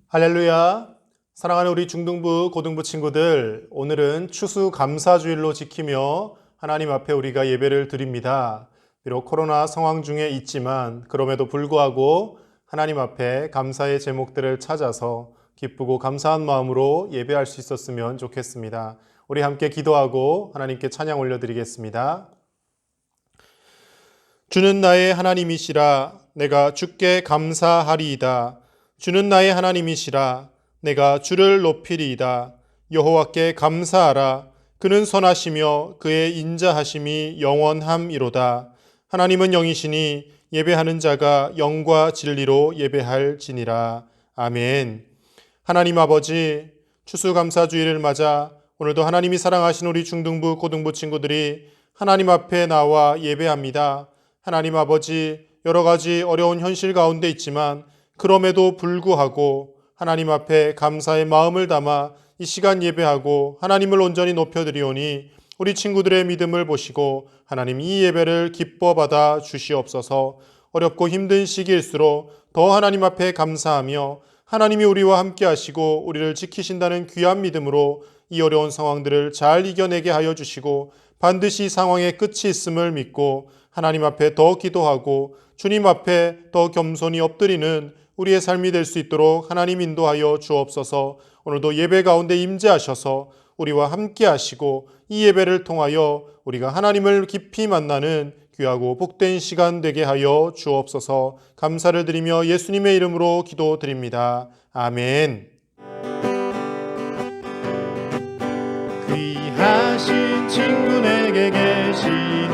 할렐루야! 사랑하는 우리 중등부, 고등부 친구들, 오늘은 추수감사주일로 지키며 하나님 앞에 우리가 예배를 드립니다. 비록 코로나 상황 중에 있지만 그럼에도 불구하고 하나님 앞에 감사의 제목들을 찾아서 기쁘고 감사한 마음으로 예배할 수 있었으면 좋겠습니다. 우리 함께 기도하고 하나님께 찬양 올려드리겠습니다. 주는 나의 하나님이시라 내가 주께 감사하리이다. 주는 나의 하나님이시라 내가 주를 높이리이다. 여호와께 감사하라. 그는 선하시며 그의 인자하심이 영원함이로다. 하나님은 영이시니 예배하는 자가 영과 진리로 예배할지니라. 아멘. 하나님 아버지, 추수감사주일을 맞아 오늘도 하나님이 사랑하신 우리 중등부, 고등부 친구들이 하나님 앞에 나와 예배합니다. 하나님 아버지, 여러 가지 어려운 현실 가운데 있지만 그럼에도 불구하고 하나님 앞에 감사의 마음을 담아 이 시간 예배하고 하나님을 온전히 높여드리오니 우리 친구들의 믿음을 보시고 하나님 이 예배를 기뻐 받아 주시옵소서. 어렵고 힘든 시기일수록 더 하나님 앞에 감사하며 하나님이 우리와 함께 하시고 우리를 지키신다는 귀한 믿음으로 이 어려운 상황들을 잘 이겨내게 하여 주시고 반드시 상황의 끝이 있음을 믿고 하나님 앞에 더 기도하고 주님 앞에 더 겸손히 엎드리는 우리의 삶이 될 수 있도록 하나님 인도하여 주옵소서. 오늘도 예배 가운데 임재하셔서 우리와 함께 하시고 이 예배를 통하여 우리가 하나님을 깊이 만나는 귀하고 복된 시간 되게 하여 주옵소서. 감사를 드리며 예수님의 이름으로 기도드립니다. 아멘. 귀하신 친구 내게 계시니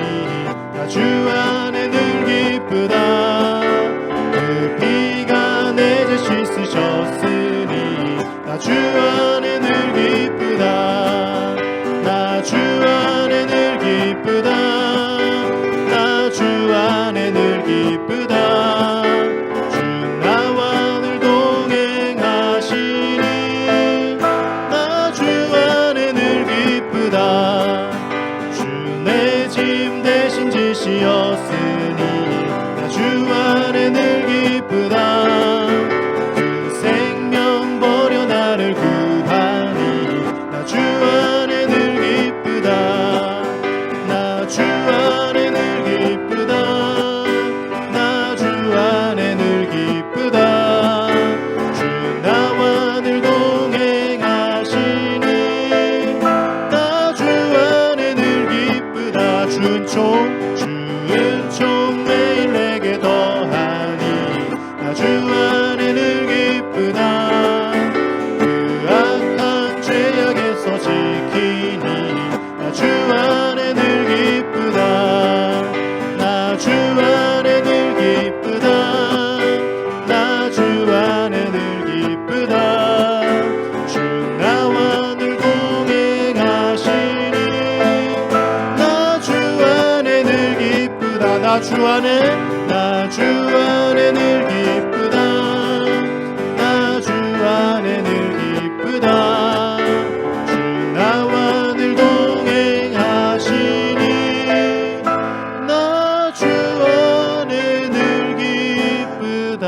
나 주 안에 늘 기쁘다. 그 피가 내 죄 씻으셨으니 나 주 안에 늘 기쁘다. 나 주 안에 늘 기쁘다. 나 주 안에 늘 기쁘다. 주 나와 늘 동행하시니 나 주 안에 늘 기쁘다. 주 내 짐 대신 지시었으니 나 주 안에 늘 기쁘다. 그 생명 버려 나를 구하니 나 주 안에 늘 기쁘다. 나 주 안에 늘 기쁘다. 나 주 안에 늘 기쁘다. 주 나와 늘 동행하시니 나 주 안에 늘 기쁘다. 주은 총 매일 내게 더하니 나 주 안에 늘 기쁘다. 그 악한 죄악에서 지키니 나 주 안에 늘 기쁘다. 나 주 안에 늘 기쁘다. 나 주 안에 늘 기쁘다. 주 나와 늘 동행하시니 나 주 안에 늘 기쁘다. 나 주 안에 늘 기쁘다. 나 주 안에 늘 기쁘다. 주 나와 늘 동행하시니 나 주 안에 늘 기쁘다.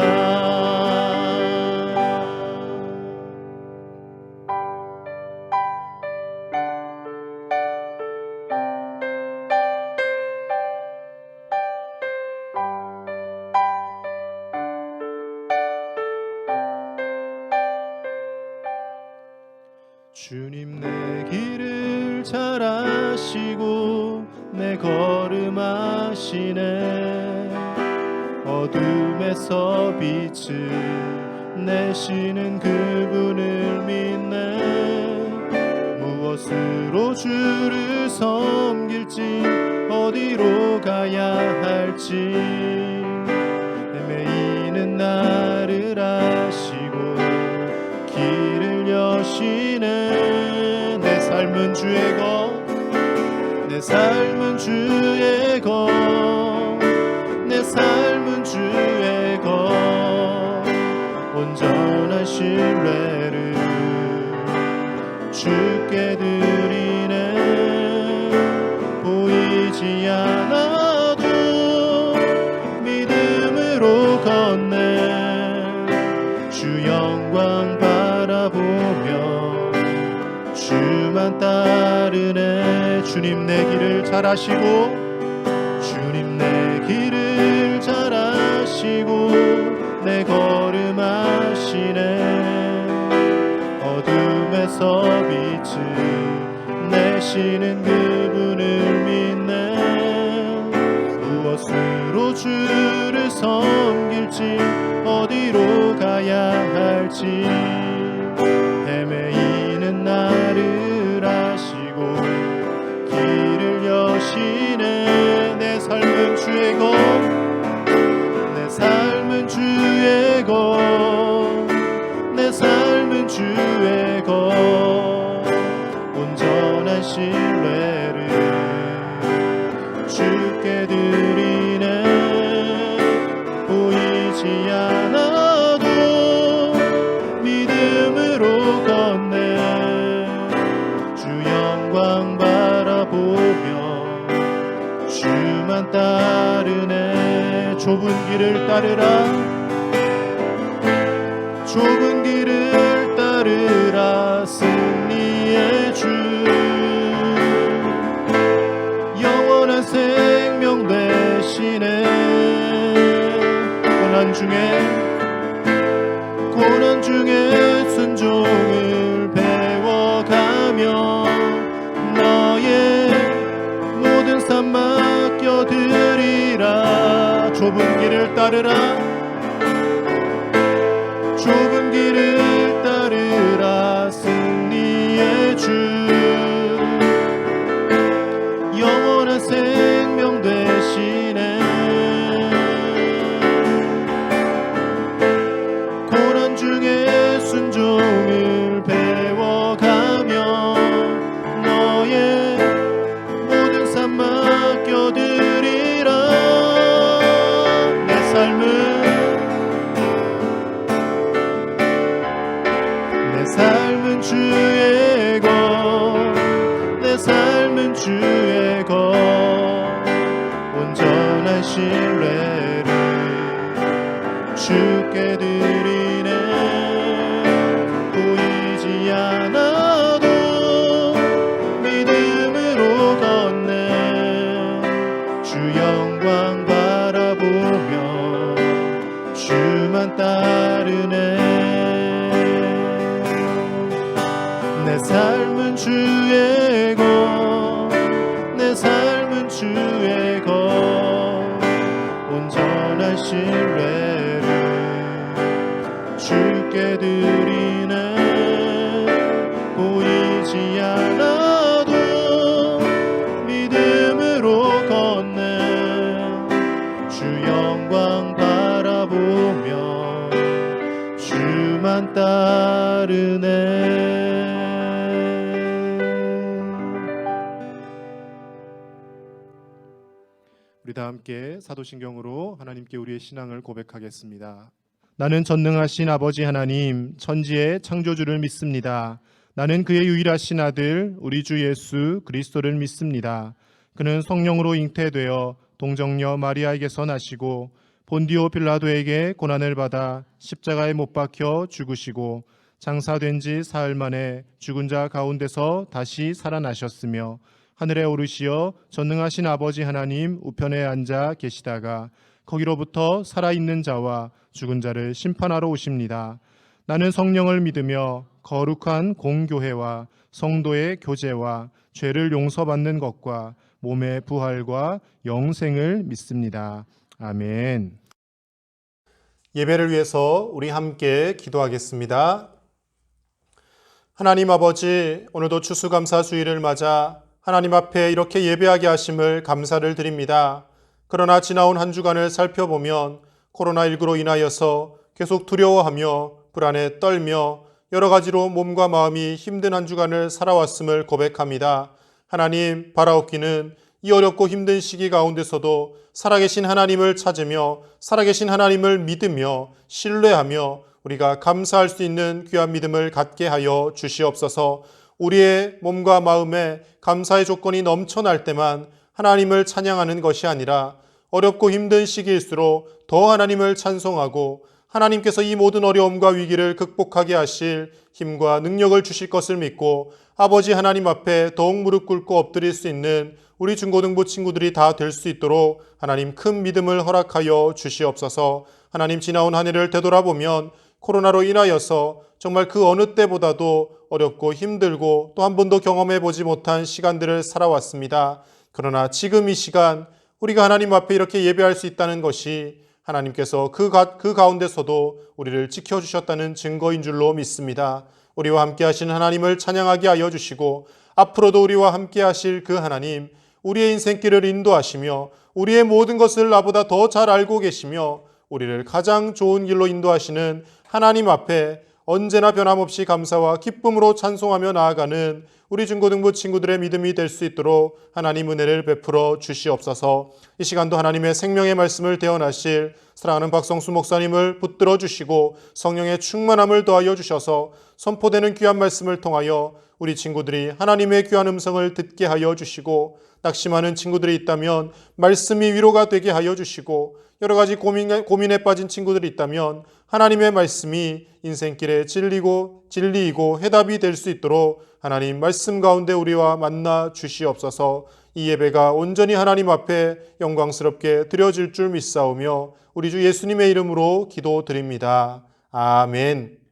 주님 내 길을 잘 아시고 내 걸음 아시네. 어둠에서 빛을 내시는 그분을 믿네. 무엇으로 주를 섬길지 어디로 가야 할지 헤매이는 나를 아시고 길을 여시네. 내 삶은 주의 것, 내 삶은 주의 것, 내 삶은 주의 것. 온전한 신뢰를 주께 드리네. 보이지 않아도 믿음으로 걷네. 주 영광 바라보며 주만 따르네. 주님 내 길을 잘 아시고 주님 내 길을 잘 아시고 내 걸음 아시네. 어둠에서 빛을 내시는 그분을 믿네. 무엇으로 주를 섬길지 어디로 가야 할지 헤매이는 나를 아시고 길을 여시네. 내 삶은 주의 것, 내 삶은 주의 것, 내 삶은 주의 것. 온전한 신뢰를 주께 드리네. 보이지 않아도 믿음으로 걷네. 주 영광 바라보며 주만 따르네. 좁은 길을 따르라. 좁은 길을 따르라. 승리의 주 영원한 생명 되시네. 고난 중에 순종을 배워가며 너의 모든 삶 맡겨드리라. 좁은 길을 따르라. 좁은 길을 따르라. 승리의 주 영원한 생명 되시네. 고난 중에 순종을 배워가며 너의 모든 삶 맡겨드리라. 내 삶은 주의 것, 내 삶은 주의 것. 온전한 신뢰를 주께 드리네. 보이지 않아도 믿음으로 걷네. 주 영광 바라보며 주만 따르네. 내 삶은 주의 것, 내 삶은 주의 것. 온전한 신뢰를 주께 드리네. 보이지 않아도 믿음으로 걷네. 주 영광 바라보며 주만 따르네. 우리 다 함께 사도신경으로 하나님께 우리의 신앙을 고백하겠습니다. 나는 전능하신 아버지 하나님, 천지의 창조주를 믿습니다. 나는 그의 유일하신 아들 우리 주 예수 그리스도를 믿습니다. 그는 성령으로 잉태되어 동정녀 마리아에게서 나시고 본디오 빌라도에게 고난을 받아 십자가에 못 박혀 죽으시고 장사된 지 사흘 만에 죽은 자 가운데서 다시 살아나셨으며 하늘에 오르시어 전능하신 아버지 하나님 우편에 앉아 계시다가 거기로부터 살아있는 자와 죽은 자를 심판하러 오십니다. 나는 성령을 믿으며 거룩한 공교회와 성도의 교제와 죄를 용서받는 것과 몸의 부활과 영생을 믿습니다. 아멘. 예배를 위해서 우리 함께 기도하겠습니다. 하나님 아버지, 오늘도 추수감사주일을 맞아 하나님 앞에 이렇게 예배하게 하심을 감사를 드립니다. 그러나 지나온 한 주간을 살펴보면 코로나19로 인하여서 계속 두려워하며 불안에 떨며 여러 가지로 몸과 마음이 힘든 한 주간을 살아왔음을 고백합니다. 하나님, 바라옵기는 이 어렵고 힘든 시기 가운데서도 살아계신 하나님을 찾으며 살아계신 하나님을 믿으며 신뢰하며 우리가 감사할 수 있는 귀한 믿음을 갖게 하여 주시옵소서. 우리의 몸과 마음에 감사의 조건이 넘쳐날 때만 하나님을 찬양하는 것이 아니라 어렵고 힘든 시기일수록 더 하나님을 찬송하고 하나님께서 이 모든 어려움과 위기를 극복하게 하실 힘과 능력을 주실 것을 믿고 아버지 하나님 앞에 더욱 무릎 꿇고 엎드릴 수 있는 우리 중고등부 친구들이 다 될 수 있도록 하나님 큰 믿음을 허락하여 주시옵소서. 하나님 지나온 한 해를 되돌아보면 코로나로 인하여서 정말 그 어느 때보다도 어렵고 힘들고 또 한 번도 경험해 보지 못한 시간들을 살아왔습니다. 그러나 지금 이 시간 우리가 하나님 앞에 이렇게 예배할 수 있다는 것이 하나님께서 그 가운데서도 우리를 지켜주셨다는 증거인 줄로 믿습니다. 우리와 함께 하신 하나님을 찬양하게 하여 주시고 앞으로도 우리와 함께 하실 그 하나님, 우리의 인생길을 인도하시며 우리의 모든 것을 나보다 더 잘 알고 계시며 우리를 가장 좋은 길로 인도하시는 하나님 앞에 언제나 변함없이 감사와 기쁨으로 찬송하며 나아가는 우리 중고등부 친구들의 믿음이 될 수 있도록 하나님 은혜를 베풀어 주시옵소서. 이 시간도 하나님의 생명의 말씀을 대언하실 사랑하는 박성수 목사님을 붙들어 주시고 성령의 충만함을 더하여 주셔서 선포되는 귀한 말씀을 통하여 우리 친구들이 하나님의 귀한 음성을 듣게 하여 주시고 낙심하는 친구들이 있다면 말씀이 위로가 되게 하여 주시고 여러 가지 고민에 빠진 친구들이 있다면 하나님의 말씀이 인생길에 진리이고 해답이 될 수 있도록 하나님 말씀 가운데 우리와 만나 주시옵소서. 이 예배가 온전히 하나님 앞에 영광스럽게 드려질 줄 믿사오며 우리 주 예수님의 이름으로 기도드립니다. 아멘.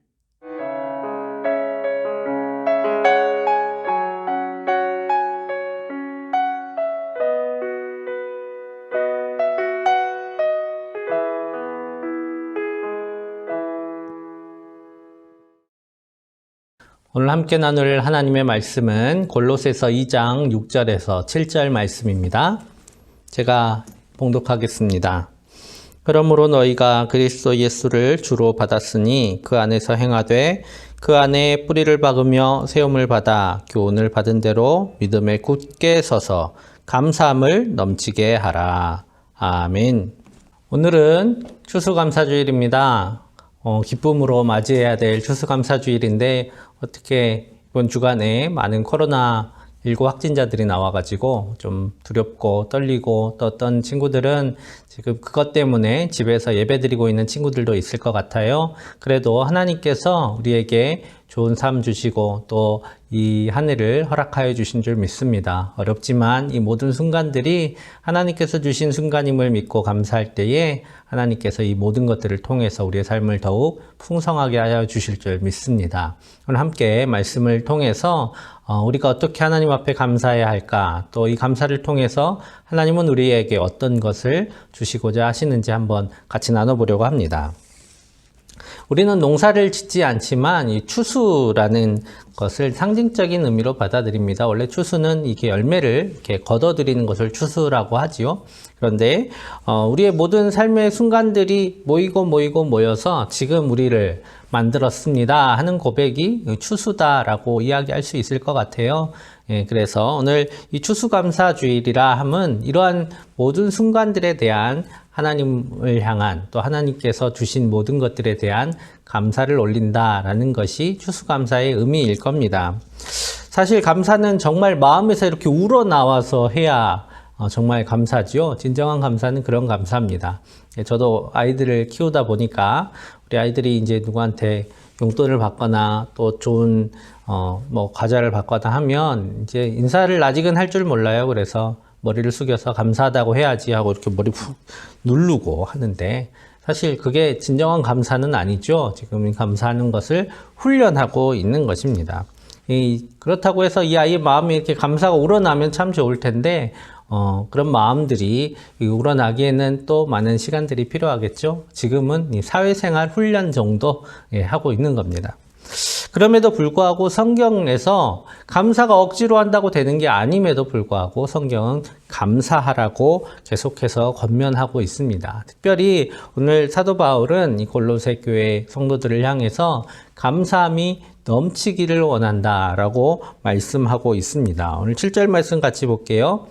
오늘 함께 나눌 하나님의 말씀은 골로새서 2장 6절에서 7절 말씀입니다. 제가 봉독하겠습니다. 그러므로 너희가 그리스도 예수를 주로 받았으니 그 안에서 행하되 그 안에 뿌리를 박으며 세움을 받아 교훈을 받은 대로 믿음에 굳게 서서 감사함을 넘치게 하라. 아멘. 오늘은 추수감사주일입니다. 기쁨으로 맞이해야 될 추수감사주일인데 어떻게 이번 주간에 많은 코로나19 확진자들이 나와가지고 좀 두렵고 떨리고 또 어떤 친구들은 지금 그것 때문에 집에서 예배드리고 있는 친구들도 있을 것 같아요. 그래도 하나님께서 우리에게 좋은 삶 주시고 또 이 한 해를 허락하여 주신 줄 믿습니다. 어렵지만 이 모든 순간들이 하나님께서 주신 순간임을 믿고 감사할 때에 하나님께서 이 모든 것들을 통해서 우리의 삶을 더욱 풍성하게 하여 주실 줄 믿습니다. 오늘 함께 말씀을 통해서 우리가 어떻게 하나님 앞에 감사해야 할까, 또 이 감사를 통해서 하나님은 우리에게 어떤 것을 주시고자 하시는지 한번 같이 나눠보려고 합니다. 우리는 농사를 짓지 않지만 이 추수라는 것을 상징적인 의미로 받아들입니다. 원래 추수는 이게 열매를 이렇게 걷어들이는 것을 추수라고 하지요. 그런데 우리의 모든 삶의 순간들이 모여서 지금 우리를 만들었습니다 하는 고백이 추수다라고 이야기할 수 있을 것 같아요. 그래서 오늘 이 추수감사주일이라 함은 이러한 모든 순간들에 대한 하나님을 향한 또 하나님께서 주신 모든 것들에 대한 감사를 올린다라는 것이 추수감사의 의미일 겁니다. 사실 감사는 정말 마음에서 이렇게 우러나와서 해야 정말 감사지요. 진정한 감사는 그런 감사입니다. 저도 아이들을 키우다 보니까 우리 아이들이 이제 누구한테 용돈을 받거나 또 좋은 과자를 받거나 하면 이제 인사를 아직은 할 줄 몰라요. 그래서 머리를 숙여서 감사하다고 해야지 하고 이렇게 머리 푹 누르고 하는데 사실 그게 진정한 감사는 아니죠. 지금 감사하는 것을 훈련하고 있는 것입니다. 그렇다고 해서 이 아이의 마음에 이렇게 감사가 우러나면 참 좋을 텐데 그런 마음들이 우러나기에는 또 많은 시간들이 필요하겠죠. 지금은 이 사회생활 훈련 정도 하고 있는 겁니다. 그럼에도 불구하고 성경에서 감사가 억지로 한다고 되는 게 아님에도 불구하고 성경은 감사하라고 계속해서 권면하고 있습니다. 특별히 오늘 사도 바울은 이 골로새 교회 성도들을 향해서 감사함이 넘치기를 원한다라고 말씀하고 있습니다. 오늘 7절 말씀 같이 볼게요.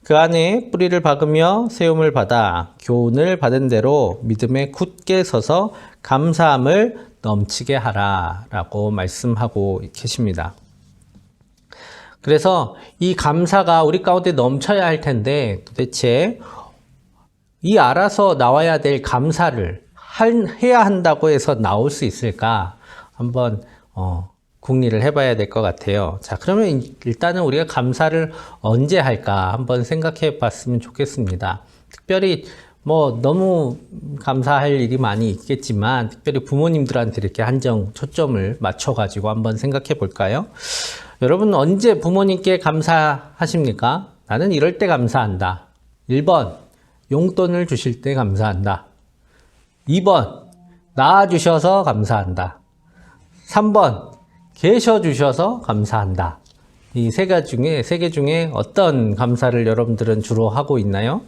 그 안에 뿌리를 박으며 세움을 받아 교훈을 받은 대로 믿음에 굳게 서서 감사함을 넘치게 하라 라고 말씀하고 계십니다. 그래서 이 감사가 우리 가운데 넘쳐야 할 텐데 도대체 이 알아서 나와야 될 감사를 해야 한다고 해서 나올 수 있을까? 한번 궁리를 해봐야 될 것 같아요. 자, 그러면 일단은 우리가 감사를 언제 할까? 한번 생각해 봤으면 좋겠습니다. 특별히 뭐 너무 감사할 일이 많이 있겠지만 특별히 부모님들한테 이렇게 한정 초점을 맞춰 가지고 한번 생각해 볼까요? 여러분 언제 부모님께 감사하십니까? 나는 이럴 때 감사한다. 1번 용돈을 주실 때 감사한다. 2번 낳아주셔서 감사한다. 3번 계셔주셔서 감사한다. 이 세 개 중에 어떤 감사를 여러분들은 주로 하고 있나요?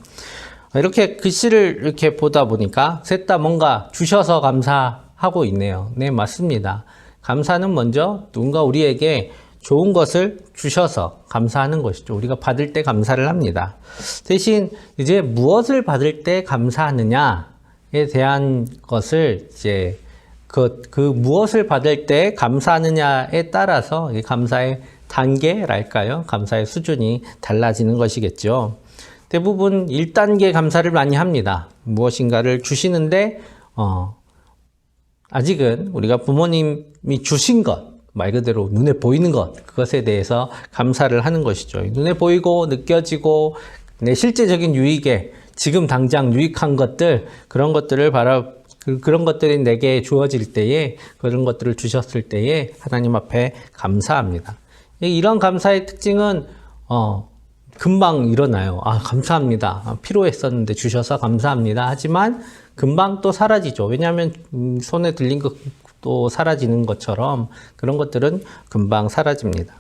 이렇게 글씨를 이렇게 보다 보니까 셋 다 뭔가 주셔서 감사하고 있네요. 네, 맞습니다. 감사는 먼저 누군가 우리에게 좋은 것을 주셔서 감사하는 것이죠. 우리가 받을 때 감사를 합니다. 대신 이제 무엇을 받을 때 감사하느냐에 대한 것을 이제 그 무엇을 받을 때 감사하느냐에 따라서 이 감사의 단계랄까요? 감사의 수준이 달라지는 것이겠죠. 대부분 1단계 감사를 많이 합니다. 무엇인가를 주시는데 아직은 우리가 부모님이 주신 것, 말 그대로 눈에 보이는 것, 그것에 대해서 감사를 하는 것이죠. 눈에 보이고 느껴지고 내 실제적인 유익에 지금 당장 유익한 것들, 그런 것들을 그런 것들이 내게 주어질 때에, 그런 것들을 주셨을 때에 하나님 앞에 감사합니다. 이런 감사의 특징은 금방 일어나요. 아, 감사합니다. 필요했었는데 주셔서 감사합니다. 하지만 금방 또 사라지죠. 왜냐하면 손에 들린 것도 사라지는 것처럼 그런 것들은 금방 사라집니다.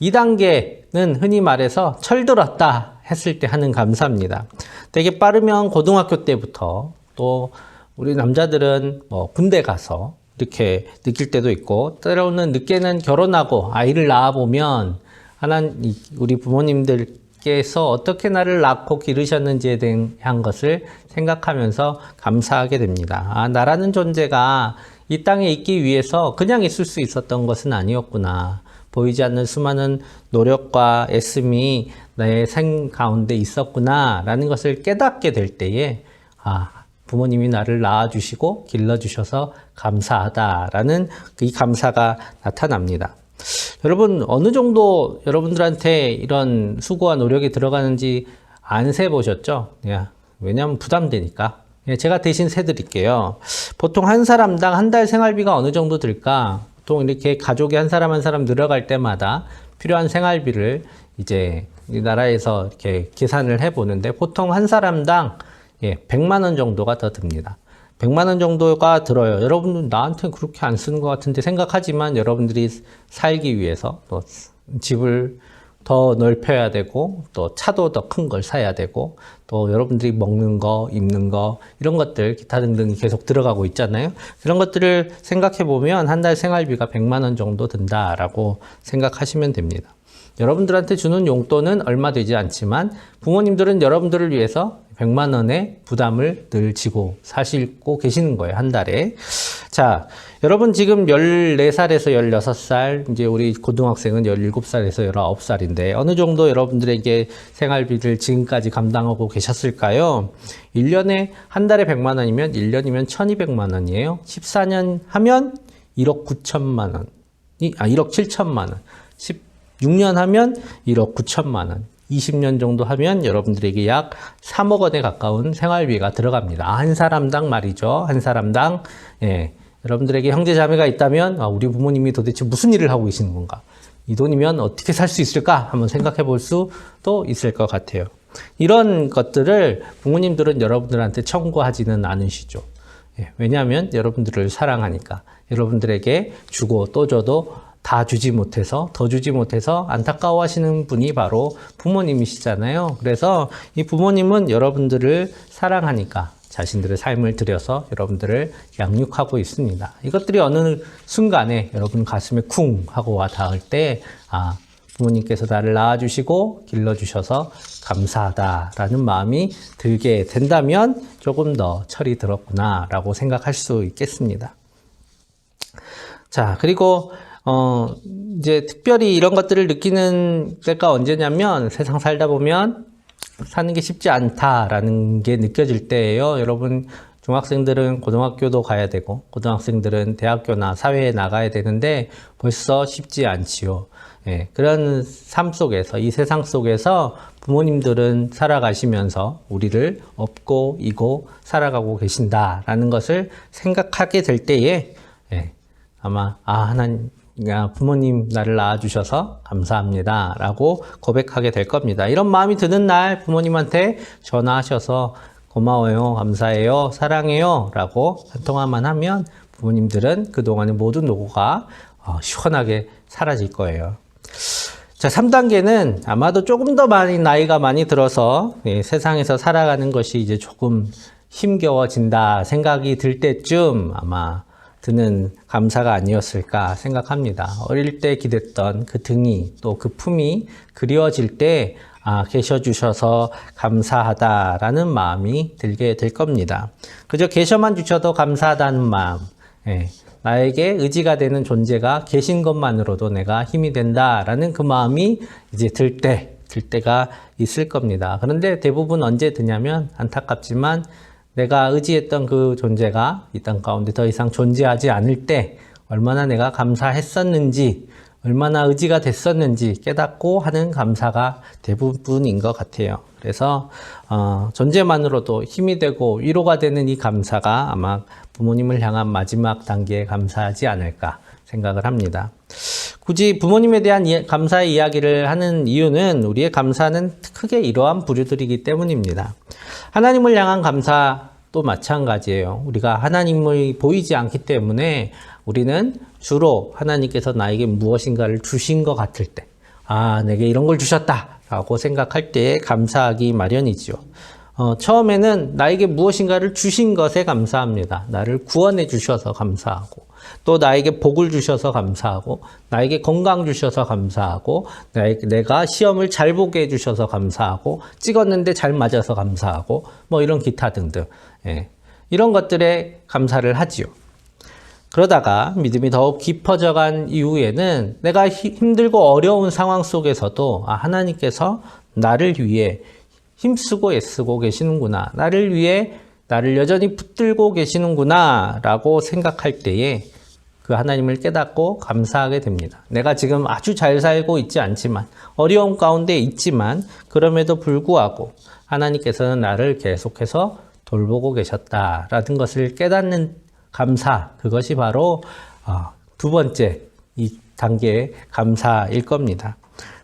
2단계는 흔히 말해서 철들었다 했을 때 하는 감사입니다. 되게 빠르면 고등학교 때부터, 또 우리 남자들은 군대 가서 이렇게 느낄 때도 있고, 때로는 늦게는 결혼하고 아이를 낳아보면 우리 부모님들께서 어떻게 나를 낳고 기르셨는지에 대한 것을 생각하면서 감사하게 됩니다. 아, 나라는 존재가 이 땅에 있기 위해서 그냥 있을 수 있었던 것은 아니었구나. 보이지 않는 수많은 노력과 애씀이 내 생 가운데 있었구나 라는 것을 깨닫게 될 때에 부모님이 나를 낳아주시고 길러주셔서 감사하다라는 이 감사가 나타납니다. 여러분 어느 정도 여러분들한테 이런 수고와 노력이 들어가는지 안 세보셨죠? 왜냐하면 부담되니까. 제가 대신 세드릴게요. 보통 한 사람당 한 달 생활비가 어느 정도 들까? 보통 이렇게 가족이 한 사람 늘어갈 때마다 필요한 생활비를 이제 이 나라에서 이렇게 계산을 해보는데 보통 한 사람당 100만 원 정도가 더 듭니다. 100만 원 정도가 들어요. 여러분들 나한테 그렇게 안 쓰는 것 같은데 생각하지만 여러분들이 살기 위해서 또 집을 더 넓혀야 되고 또 차도 더 큰 걸 사야 되고 또 여러분들이 먹는 거, 입는 거 이런 것들 기타 등등이 계속 들어가고 있잖아요. 그런 것들을 생각해 보면 한 달 생활비가 100만 원 정도 든다라고 생각하시면 됩니다. 여러분들한테 주는 용돈은 얼마 되지 않지만 부모님들은 여러분들을 위해서 100만 원의 부담을 늘 지고 사시고 계시는 거예요. 한 달에. 자, 여러분 지금 14살에서 16살, 이제 우리 고등학생은 17살에서 19살인데 어느 정도 여러분들에게 생활비를 지금까지 감당하고 계셨을까요? 1년에 한 달에 100만 원이면 1년이면 1200만 원이에요. 14년 하면 1억 9천만 원. 1억 7천만 원. 16년 하면 1억 9천만 원. 20년 정도 하면 여러분들에게 약 3억 원에 가까운 생활비가 들어갑니다. 한 사람당 말이죠. 한 사람당. 여러분들에게 형제 자매가 있다면 우리 부모님이 도대체 무슨 일을 하고 계시는 건가? 이 돈이면 어떻게 살 수 있을까? 한번 생각해 볼 수도 있을 것 같아요. 이런 것들을 부모님들은 여러분들한테 청구하지는 않으시죠. 왜냐하면 여러분들을 사랑하니까. 여러분들에게 주고 또 줘도 다 주지 못해서, 더 주지 못해서 안타까워하시는 분이 바로 부모님이시잖아요. 그래서 이 부모님은 여러분들을 사랑하니까 자신들의 삶을 들여서 여러분들을 양육하고 있습니다. 이것들이 어느 순간에 여러분 가슴에 쿵 하고 와 닿을 때, 부모님께서 나를 낳아주시고 길러주셔서 감사하다라는 마음이 들게 된다면 조금 더 철이 들었구나라고 생각할 수 있겠습니다. 자, 그리고 이제 특별히 이런 것들을 느끼는 때가 언제냐면 세상 살다 보면 사는 게 쉽지 않다라는 게 느껴질 때예요. 여러분 중학생들은 고등학교도 가야 되고 고등학생들은 대학교나 사회에 나가야 되는데 벌써 쉽지 않지요. 예, 그런 삶 속에서, 이 세상 속에서 부모님들은 살아가시면서 우리를 업고 이고 살아가고 계신다라는 것을 생각하게 될 때에 예, 아마 하나님, 부모님 나를 낳아주셔서 감사합니다 라고 고백하게 될 겁니다. 이런 마음이 드는 날 부모님한테 전화하셔서 고마워요, 감사해요, 사랑해요 라고 한 통화만 하면 부모님들은 그동안의 모든 노고가 시원하게 사라질 거예요. 자, 3단계는 아마도 조금 더 나이가 많이 들어서 세상에서 살아가는 것이 이제 조금 힘겨워진다 생각이 들 때쯤 아마 드는 감사가 아니었을까 생각합니다. 어릴 때 기댔던 그 등이 또 그 품이 그리워질 때 계셔주셔서 감사하다라는 마음이 들게 될 겁니다. 그저 계셔만 주셔도 감사하다는 마음, 나에게 의지가 되는 존재가 계신 것만으로도 내가 힘이 된다라는 그 마음이 이제 들 때가 있을 겁니다. 그런데 대부분 언제 드냐면 안타깝지만 내가 의지했던 그 존재가 이 땅 가운데 더 이상 존재하지 않을 때 얼마나 내가 감사했었는지, 얼마나 의지가 됐었는지 깨닫고 하는 감사가 대부분인 것 같아요. 그래서 존재만으로도 힘이 되고 위로가 되는 이 감사가 아마 부모님을 향한 마지막 단계에 감사하지 않을까 생각을 합니다. 굳이 부모님에 대한 감사의 이야기를 하는 이유는 우리의 감사는 크게 이러한 부류들이기 때문입니다. 하나님을 향한 감사도 마찬가지예요. 우리가 하나님을 보이지 않기 때문에 우리는 주로 하나님께서 나에게 무엇인가를 주신 것 같을 때, 내게 이런 걸 주셨다 라고 생각할 때에 감사하기 마련이죠. 처음에는 나에게 무엇인가를 주신 것에 감사합니다. 나를 구원해 주셔서 감사하고, 또 나에게 복을 주셔서 감사하고, 나에게 건강 주셔서 감사하고, 내가 시험을 잘 보게 해주셔서 감사하고, 찍었는데 잘 맞아서 감사하고, 뭐 이런 기타 등등. 이런 것들에 감사를 하지요. 그러다가 믿음이 더욱 깊어져 간 이후에는 내가 힘들고 어려운 상황 속에서도 하나님께서 나를 위해 힘쓰고 애쓰고 계시는구나, 나를 위해 나를 여전히 붙들고 계시는구나 라고 생각할 때에 그 하나님을 깨닫고 감사하게 됩니다. 내가 지금 아주 잘 살고 있지 않지만, 어려움 가운데 있지만 그럼에도 불구하고 하나님께서는 나를 계속해서 돌보고 계셨다라는 것을 깨닫는 감사, 그것이 바로 두 번째 이 단계의 감사일 겁니다.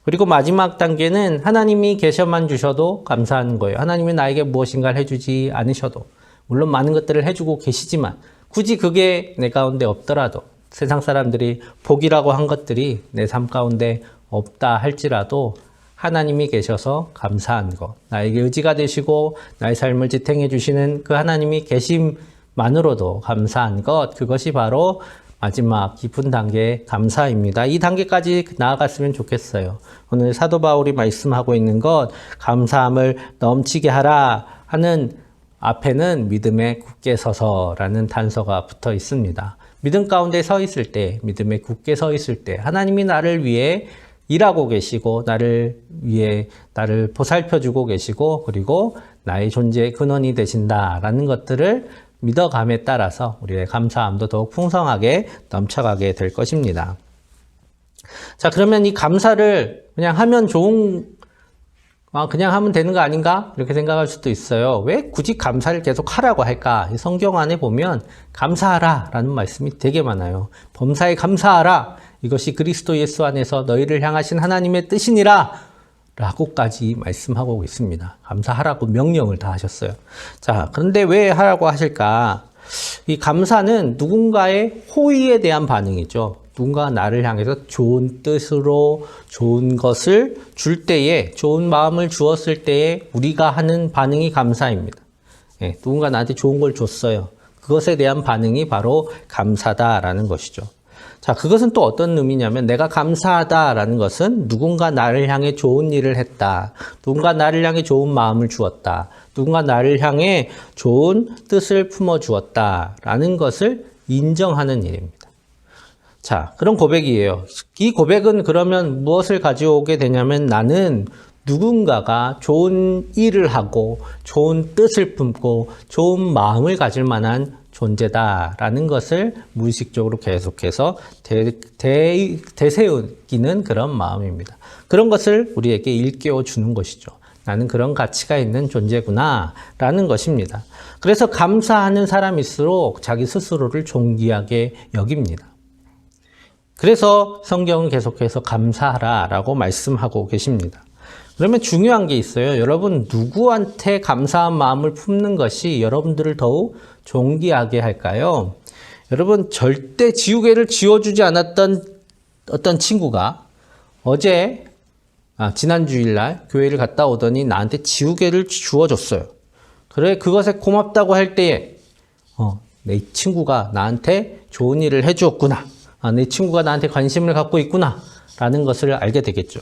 그리고 마지막 단계는 하나님이 계셔만 주셔도 감사하는 거예요. 하나님이 나에게 무엇인가를 해주지 않으셔도, 물론 많은 것들을 해주고 계시지만 굳이 그게 내 가운데 없더라도, 세상 사람들이 복이라고 한 것들이 내 삶 가운데 없다 할지라도 하나님이 계셔서 감사한 것, 나에게 의지가 되시고 나의 삶을 지탱해 주시는 그 하나님이 계심만으로도 감사한 것, 그것이 바로 마지막 깊은 단계의 감사입니다. 이 단계까지 나아갔으면 좋겠어요. 오늘 사도 바울이 말씀하고 있는 것, 감사함을 넘치게 하라 하는 앞에는 믿음에 굳게 서서라는 단서가 붙어 있습니다. 믿음 가운데 서 있을 때, 믿음에 굳게 서 있을 때 하나님이 나를 위해 일하고 계시고 나를 위해 나를 보살펴주고 계시고 그리고 나의 존재의 근원이 되신다라는 것들을 믿어감에 따라서 우리의 감사함도 더욱 풍성하게 넘쳐가게 될 것입니다. 자, 그러면 이 감사를 그냥 하면 그냥 하면 되는 거 아닌가? 이렇게 생각할 수도 있어요. 왜 굳이 감사를 계속 하라고 할까? 이 성경 안에 보면 감사하라 라는 말씀이 되게 많아요. 범사에 감사하라. 이것이 그리스도 예수 안에서 너희를 향하신 하나님의 뜻이니라 라고까지 말씀하고 있습니다. 감사하라고 명령을 다 하셨어요. 자, 그런데 왜 하라고 하실까? 이 감사는 누군가의 호의에 대한 반응이죠. 누군가 나를 향해서 좋은 뜻으로 좋은 것을 줄 때에, 좋은 마음을 주었을 때에 우리가 하는 반응이 감사입니다. 누군가 나한테 좋은 걸 줬어요. 그것에 대한 반응이 바로 감사다라는 것이죠. 자, 그것은 또 어떤 의미냐면, 내가 감사하다라는 것은 누군가 나를 향해 좋은 일을 했다, 누군가 나를 향해 좋은 마음을 주었다, 누군가 나를 향해 좋은 뜻을 품어 주었다라는 것을 인정하는 일입니다. 자, 그런 고백이에요. 이 고백은 그러면 무엇을 가져오게 되냐면, 나는 누군가가 좋은 일을 하고 좋은 뜻을 품고 좋은 마음을 가질 만한 존재다라는 것을 무의식적으로 계속해서 되새기는 그런 마음입니다. 그런 것을 우리에게 일깨워 주는 것이죠. 나는 그런 가치가 있는 존재구나 라는 것입니다. 그래서 감사하는 사람일수록 자기 스스로를 존귀하게 여깁니다. 그래서 성경은 계속해서 감사하라 라고 말씀하고 계십니다. 그러면 중요한 게 있어요. 여러분, 누구한테 감사한 마음을 품는 것이 여러분들을 더욱 존귀하게 할까요? 여러분, 절대 지우개를 지워주지 않았던 어떤 친구가 지난 주일날 교회를 갔다 오더니 나한테 지우개를 주워줬어요. 그래, 그것에 고맙다고 할 때에, 내 친구가 나한테 좋은 일을 해주었구나. 내 친구가 나한테 관심을 갖고 있구나. 라는 것을 알게 되겠죠.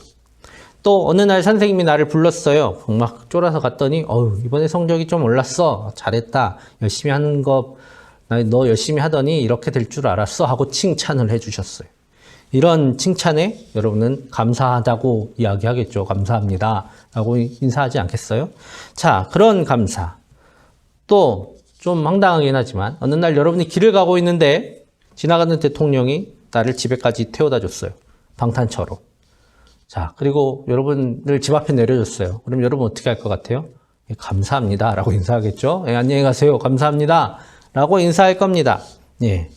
또 어느 날 선생님이 나를 불렀어요. 막 쫄아서 갔더니 이번에 성적이 좀 올랐어. 잘했다. 열심히 하는 거 너 열심히 하더니 이렇게 될 줄 알았어 하고 칭찬을 해주셨어요. 이런 칭찬에 여러분은 감사하다고 이야기하겠죠. 감사합니다 라고 인사하지 않겠어요? 자, 그런 감사. 또 좀 황당하긴 하지만 어느 날 여러분이 길을 가고 있는데 지나가는 대통령이 나를 집에까지 태워다 줬어요. 방탄차로. 자, 그리고 여러분을 집 앞에 내려줬어요. 그럼 여러분 어떻게 할 것 같아요? 감사합니다 라고 인사하겠죠. 안녕히 가세요. 감사합니다 라고 인사할 겁니다. 예.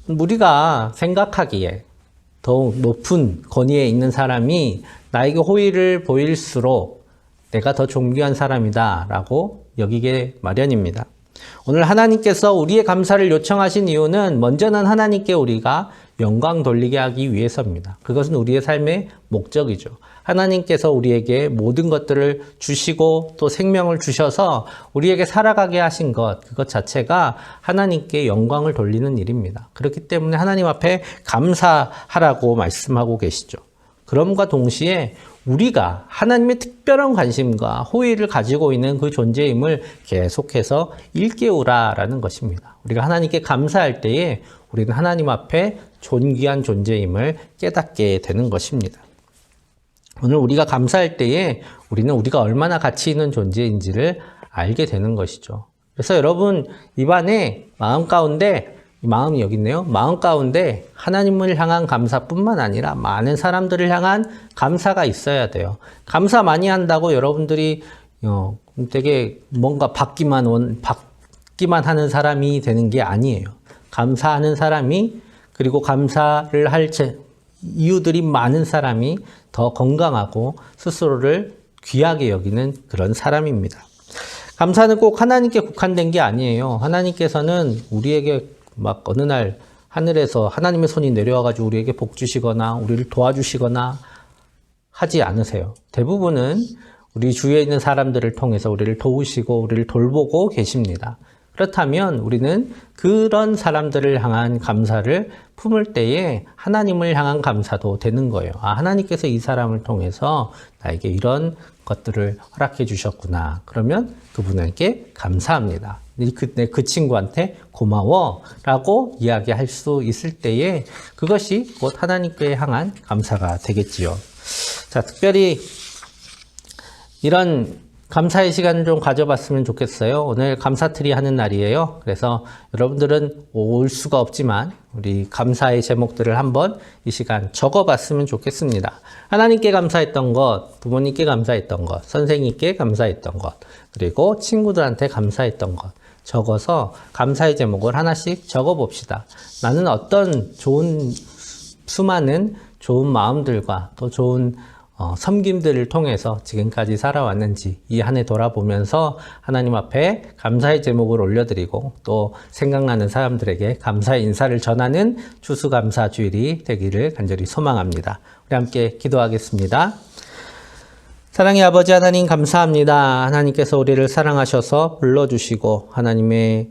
우리가 생각하기에 더욱 높은 권위에 있는 사람이 나에게 호의를 보일수록 내가 더 존귀한 사람이다 라고 여기게 마련입니다. 오늘 하나님께서 우리의 감사를 요청하신 이유는 먼저는 하나님께 우리가 영광 돌리게 하기 위해서입니다. 그것은 우리의 삶의 목적이죠. 하나님께서 우리에게 모든 것들을 주시고 또 생명을 주셔서 우리에게 살아가게 하신 것, 그것 자체가 하나님께 영광을 돌리는 일입니다. 그렇기 때문에 하나님 앞에 감사하라고 말씀하고 계시죠. 그럼과 동시에 우리가 하나님의 특별한 관심과 호의를 가지고 있는 그 존재임을 계속해서 일깨우라라는 것입니다. 우리가 하나님께 감사할 때에 우리는 하나님 앞에 존귀한 존재임을 깨닫게 되는 것입니다. 오늘 우리가 감사할 때에 우리는 우리가 얼마나 가치 있는 존재인지를 알게 되는 것이죠. 그래서 여러분 입안에 마음이 여기 있네요. 마음 가운데 하나님을 향한 감사뿐만 아니라 많은 사람들을 향한 감사가 있어야 돼요. 감사 많이 한다고 여러분들이 되게 뭔가 받기만 하는 사람이 되는 게 아니에요. 감사하는 사람이 그리고 감사를 할 이유들이 많은 사람이 더 건강하고 스스로를 귀하게 여기는 그런 사람입니다. 감사는 꼭 하나님께 국한된 게 아니에요. 하나님께서는 우리에게 막 어느 날 하늘에서 하나님의 손이 내려와가지고 우리에게 복 주시거나 우리를 도와주시거나 하지 않으세요. 대부분은 우리 주위에 있는 사람들을 통해서 우리를 도우시고 우리를 돌보고 계십니다. 그렇다면 우리는 그런 사람들을 향한 감사를 품을 때에 하나님을 향한 감사도 되는 거예요. 하나님께서 이 사람을 통해서 나에게 이런 것들을 허락해 주셨구나. 그러면 그분에게 감사합니다. 그 친구한테 고마워 라고 이야기할 수 있을 때에 그것이 곧 하나님께 향한 감사가 되겠지요. 자, 특별히 이런 감사의 시간을 좀 가져봤으면 좋겠어요. 오늘 감사트리 하는 날이에요. 그래서 여러분들은 올 수가 없지만 우리 감사의 제목들을 한번 이 시간 적어봤으면 좋겠습니다. 하나님께 감사했던 것, 부모님께 감사했던 것, 선생님께 감사했던 것, 그리고 친구들한테 감사했던 것 적어서 감사의 제목을 하나씩 적어봅시다. 나는 어떤 수많은 좋은 마음들과 또 좋은 섬김들을 통해서 지금까지 살아왔는지 이 한 해 돌아보면서 하나님 앞에 감사의 제목을 올려드리고 또 생각나는 사람들에게 감사의 인사를 전하는 추수감사 주일이 되기를 간절히 소망합니다. 우리 함께 기도하겠습니다. 사랑의 아버지 하나님 감사합니다. 하나님께서 우리를 사랑하셔서 불러주시고 하나님의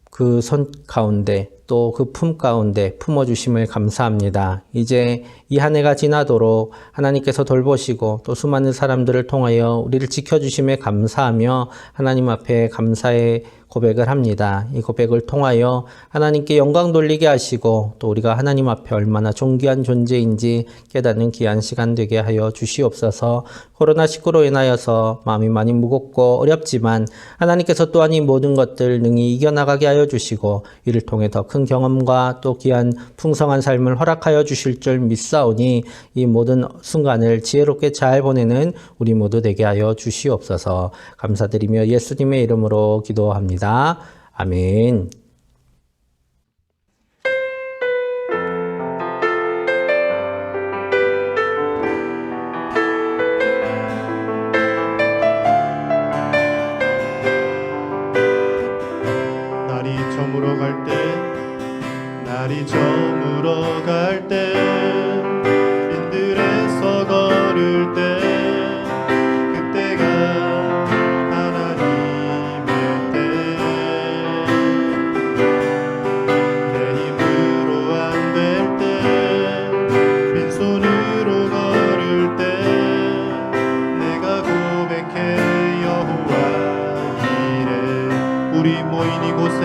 그 손 가운데 또 그 품 가운데 품어주심을 감사합니다. 이제 이 한 해가 지나도록 하나님께서 돌보시고 또 수많은 사람들을 통하여 우리를 지켜주심에 감사하며 하나님 앞에 감사의 고백을 합니다. 이 고백을 통하여 하나님께 영광 돌리게 하시고 또 우리가 하나님 앞에 얼마나 존귀한 존재인지 깨닫는 귀한 시간 되게 하여 주시옵소서. 코로나19로 인하여서 마음이 많이 무겁고 어렵지만 하나님께서 또한 이 모든 것들 능히 이겨나가게 하여 주시고 이를 통해 더 큰 경험과 또 귀한 풍성한 삶을 허락하여 주실 줄 믿사오니 이 모든 순간을 지혜롭게 잘 보내는 우리 모두 되게 하여 주시옵소서. 감사드리며 예수님의 이름으로 기도합니다. 아멘. 날이 저물어 갈 때 인들에서 걸을 때 그때가 하나님의 때 내 힘으로 안 될 때 빈손으로 걸을 때 내가 고백해 여호와 이래. 우리 모인 이곳에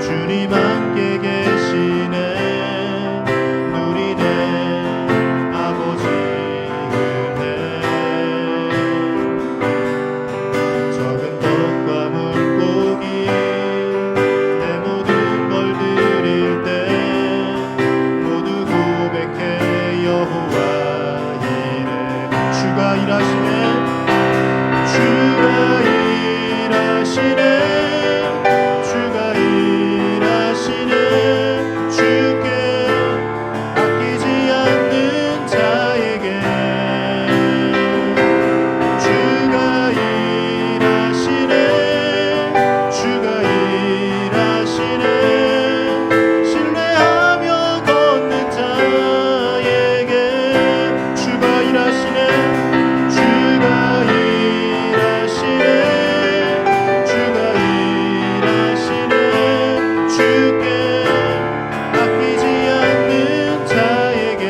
주님 함께 계시네. 누리네 아버지 은혜. 적은 떡과 물고기 내 모든 걸 드릴 때 모두 고백해 여호와 이래. 주가 일하시네. 주가 일하시네. 주가 일하시네. 주께 아끼지 않는 자에게 주가 일하시네. 주가 일하시네. 신뢰하며 걷는 자에게 주가 일하시네. 주가 일하시네. 주가 일하시네. 주께 아끼지 않는 자에게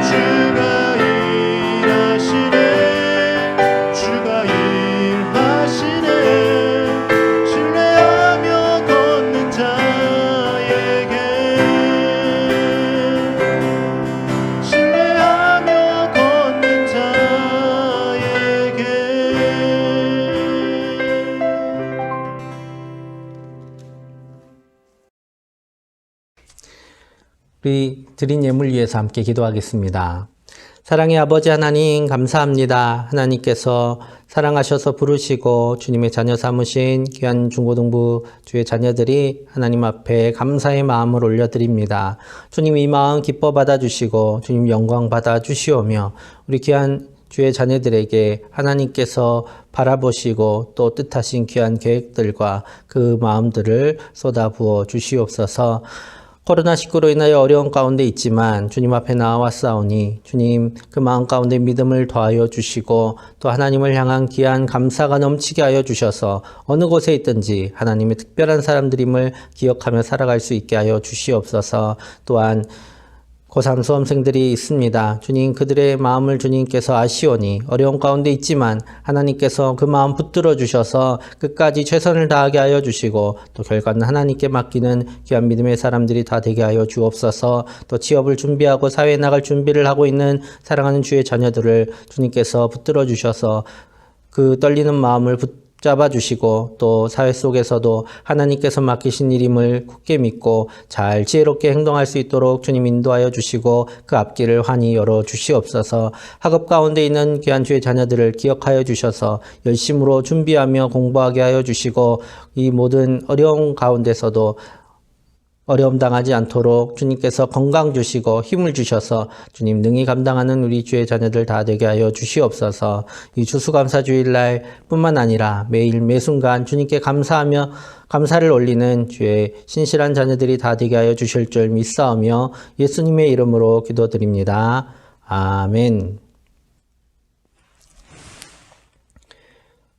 주가 일하시네. 주가 일하시네. 신뢰하며 걷는 자에게 신뢰하며 걷는 자에게. 우리 드린 예물 위해서 함께 기도하겠습니다. 사랑의 아버지 하나님 감사합니다. 하나님께서 사랑하셔서 부르시고 주님의 자녀 삼으신 귀한 중고등부 주의 자녀들이 하나님 앞에 감사의 마음을 올려드립니다. 주님 이 마음 기뻐 받아주시고 주님 영광 받아주시오며 우리 귀한 주의 자녀들에게 하나님께서 바라보시고 또 뜻하신 귀한 계획들과 그 마음들을 쏟아부어 주시옵소서. 코로나19로 인하여 어려운 가운데 있지만 주님 앞에 나와싸우니 주님 그 마음 가운데 믿음을 더하여 주시고 또 하나님을 향한 귀한 감사가 넘치게 하여 주셔서 어느 곳에 있든지 하나님의 특별한 사람들임을 기억하며 살아갈 수 있게 하여 주시옵소서. 또한 고3 수험생들이 있습니다. 주님 그들의 마음을 주님께서 아시오니 어려운 가운데 있지만 하나님께서 그 마음 붙들어 주셔서 끝까지 최선을 다하게 하여 주시고 또 결과는 하나님께 맡기는 귀한 믿음의 사람들이 다 되게 하여 주옵소서. 또 취업을 준비하고 사회에 나갈 준비를 하고 있는 사랑하는 주의 자녀들을 주님께서 붙들어 주셔서 그 떨리는 마음을 잡아주시고 또 사회 속에서도 하나님께서 맡기신 일임을 굳게 믿고 잘 지혜롭게 행동할 수 있도록 주님 인도하여 주시고 그 앞길을 환히 열어 주시옵소서. 학업 가운데 있는 귀한 주의 자녀들을 기억하여 주셔서 열심으로 준비하며 공부하게 하여 주시고 이 모든 어려운 가운데서도 어려움 당하지 않도록 주님께서 건강 주시고 힘을 주셔서 주님 능히 감당하는 우리 주의 자녀들 다 되게 하여 주시옵소서. 이 추수감사주일날 뿐만 아니라 매일 매순간 주님께 감사하며 감사를 올리는 주의 신실한 자녀들이 다 되게 하여 주실 줄 믿사오며 예수님의 이름으로 기도드립니다. 아멘.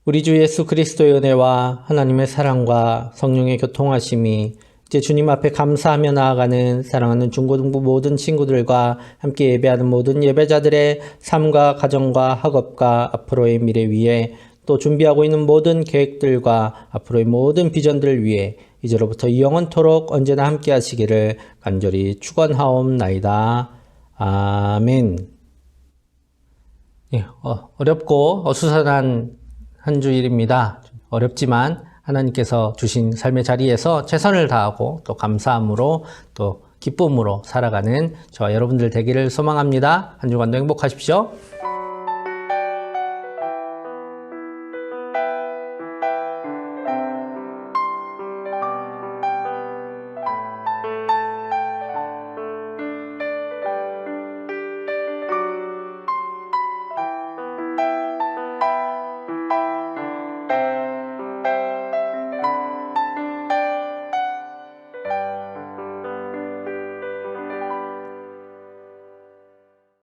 우리 주 예수 그리스도의 은혜와 하나님의 사랑과 성령의 교통하심이 이제 주님 앞에 감사하며 나아가는 사랑하는 중고등부 모든 친구들과 함께 예배하는 모든 예배자들의 삶과 가정과 학업과 앞으로의 미래 위에 또 준비하고 있는 모든 계획들과 앞으로의 모든 비전들을 위해 이제로부터 영원토록 언제나 함께 하시기를 간절히 축원하옵나이다. 아멘. 예, 어렵고 어수선한 한 주일입니다. 어렵지만 하나님께서 주신 삶의 자리에서 최선을 다하고 또 감사함으로 또 기쁨으로 살아가는 저와 여러분들 되기를 소망합니다. 한 주간도 행복하십시오.